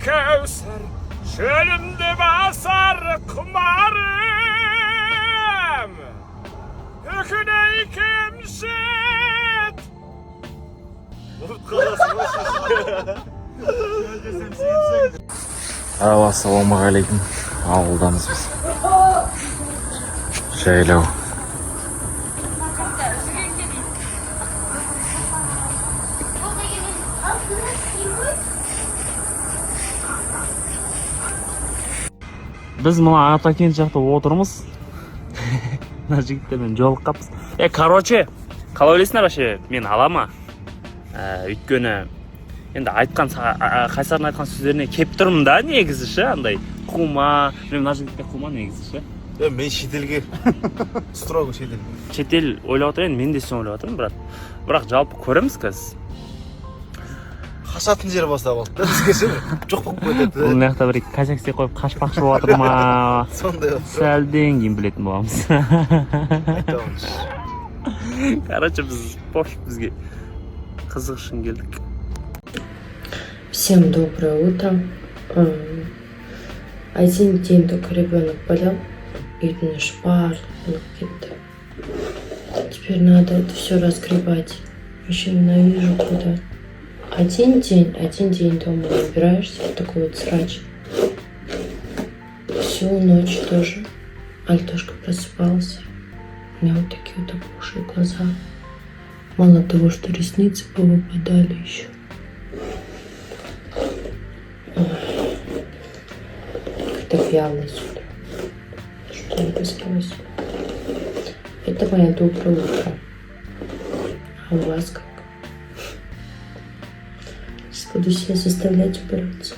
Kevser şölümde basar kumarım. Hüküney kimşet. Ассалаумағалейкум. Ауылдамыз біз. Жайлау. Біз мына Атакент жақта отырмыз. Мына жігіттермен жолыққанбыз. Короче, қалай ойлайсыңдар вообще? Мен алама. Өйткені енді айтқан қайсардың айтқан сөздеріне кеп тұрмын да, негізі ше, андай қума. Мына жігітке қума негізі ше. Мен шетелге строго шетел. Шетел ойлап отырмын, мен де соны ойлап отырмын, брат. Бірақ жалпы көреміз қазір. Қашатын жер бастап алды да бізге ше. Жоқ болып кетеді. Бұл маяқта бір косяк істеп қойып қашпақшы болып жатыр ма? Сондай ғой. Сәлден кейін білетін боламыз. Айтамыз. Короче, біз бізге қызық үшін келдік. Всем доброе утро. Один день только ребенок болел, видно шпар, какие-то. Теперь надо это все разгребать. Вообще ненавижу куда. Один день дома не убираешься, такой вот срач. Всю ночь тоже. Альтошка просыпался. У меня вот такие вот опухшие глаза. Мало того, что ресницы повыпадали еще. Как-то вяло сюда. Что не выспалось. Это мое доброе утро. А у вас как? Сейчас буду себя заставлять убираться.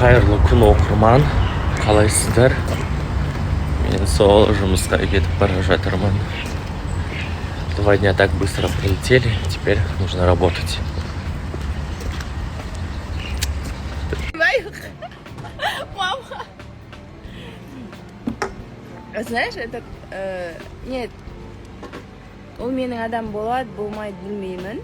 Қайырлы күн оқырман, қалайсыздар? Мен сол жұмысқа кетіп бара жатырмын. 2 дня так быстро прилетели, теперь нужно работать. Мама. Знаешь, это... нет. Ол менің адам болады, болмайды білмеймін.